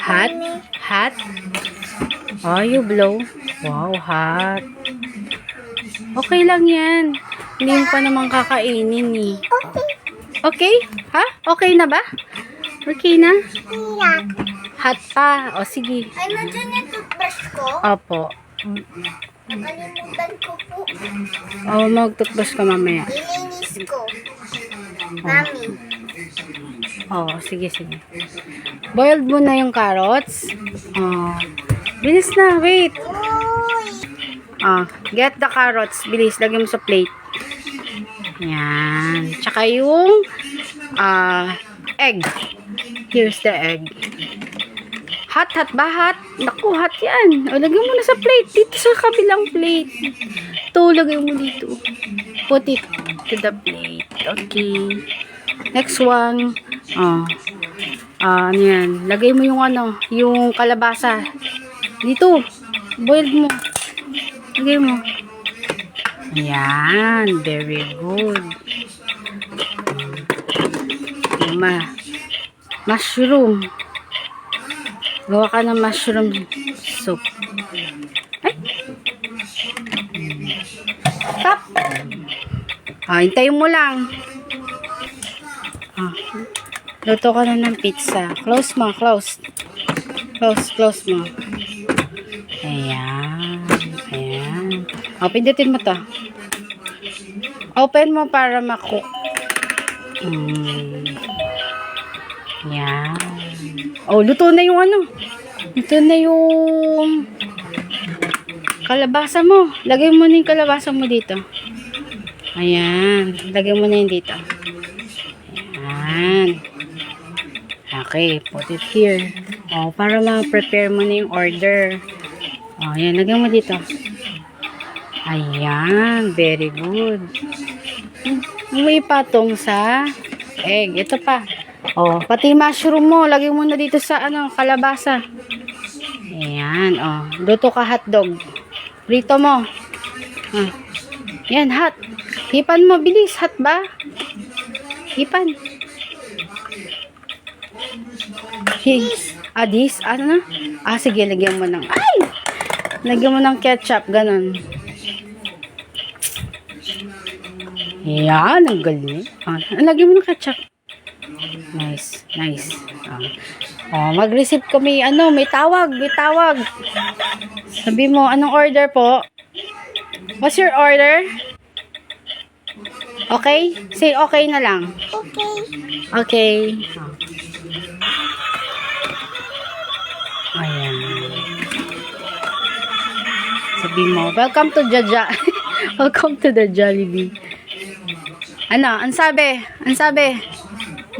Hot? Hot? Oh, you blow. Wow, hot. Okay lang yan. Hindi mo pa naman kakainin eh. Okay? Ha? Okay na ba? Okay na? Hot pa. O, sige. Ay, nandiyan yung toothbrush ko. Opo. Nakalimutan ko po. O, mag-toothbrush ka mamaya. Ilinis ko. Mami. O, sige, sige. Boiled mo na yung carrots. O, bilis na. Wait. Uy. Get the carrots. Bilis. Lagyan mo sa plate. Yan. Tsaka yung egg. Here's the egg. Hot, hot ba? Hot? Naku, hot yan. O, lagyan mo na sa plate. Dito sa kabilang plate. Ito, lagyan mo dito. Put it to the plate. Okay. Next one. Ano yan. Lagay mo yung yung kalabasa. Dito. Boiled mo. Lagay mo. Yan. Very good. Mushroom. Gawa ka ng mushroom soup. Ay. Stop. Hintayin mo lang. Luto ka na ng pizza. Close mo. Close. Close mo. Ayan. Ayan. Pindutin mo to. Open mo para ma-cook. Yan. Luto na yung Luto na yung kalabasa mo. Lagay mo na yung kalabasa mo dito. Ayan. Lagay mo na yung dito. Ayan. Okay. Put it here. Para ma-prepare mo na yung order. Ayan. Lagay mo dito. Ayan. Very good. May patong sa egg. Ito pa. Pati mushroom mo, lagay mo na dito sa kalabasa. Ayan, luto ka hotdog. Prito mo. Yan, hot. Hipan mo, bilis. Hot ba? Hipan. This? Ano? Sige, lagyan mo ng, lagyan mo ng ketchup, ganun. Yan, ang galing. Lagyan mo ng ketchup. Nice. Mag-receive kami, may tawag. Sabi mo, anong order po? What's your order? Okay? Say okay na lang. Okay. Ayan. Sabi mo, welcome to Jaja. Welcome to the Jollibee. Ang sabi?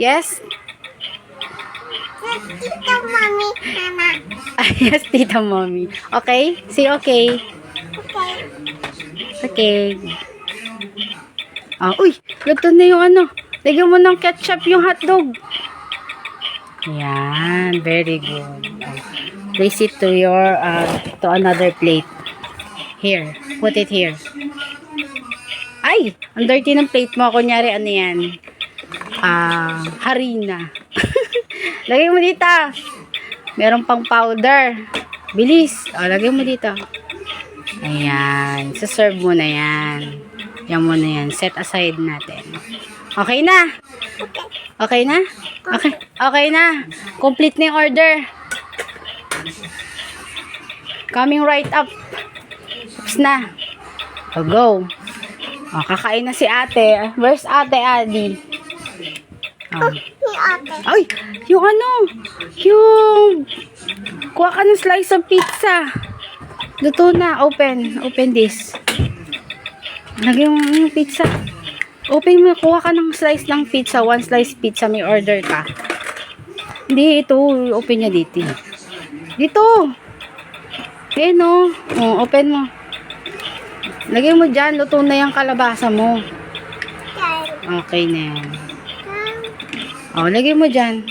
Yes? Tita, Mami, Mama. Yes, Tita Mommy. Okay? Say okay. Okay. Uy, luto na yung lagyan mo ng ketchup yung hotdog. Yan, very good. Place it to your, to another plate. Here, put it here. Ay, ang dirty ng plate mo. Kunyari, yan? Harina. Lagay mo dito. Meron pang powder. Bilis. Lagay mo dito. Ayan. Saserve mo na yan. Yan mo na yan. Set aside natin. Okay na? Okay na? Okay na. Complete na yung order. Coming right up. Tapos na. Go. Kakain na si ate. Where's ate Adi? Ay, yung kuha ka ng slice of pizza. Luto na. Open this. Lagyan mo yung pizza. Open mo, kuha ka ng slice ng pizza. One slice pizza, may order ka. Hindi, ito. Open niya dito. Dito. Ayan o. Open mo. Lagay mo dyan. Luto na yung kalabasa mo. Okay na yan. Lagay mo dyan.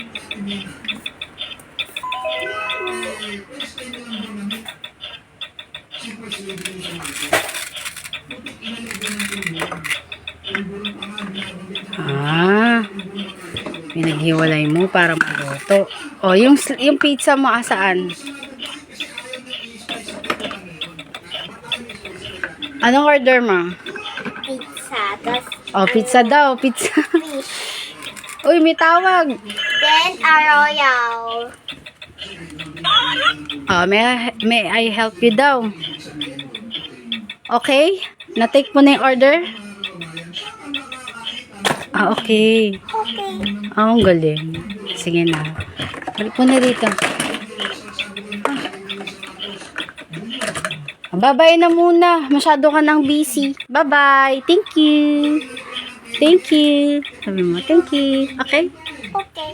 Pinaghiwalay mo para maluto. O, yung pizza mo asaan? Anong order mo? Pizza. Tapos O, pizza daw. Pizza. fish. Uy, may tawag. Then a royal. May I help you daw? Okay? Na-take mo na yung order? Okay. Okay. Ang galing. Sige na. Balik mo na dito. Bye-bye na muna. Masyado ka nang busy. Bye-bye. Thank you. Thank you. Sabi mo, thank you. Okay? Okay.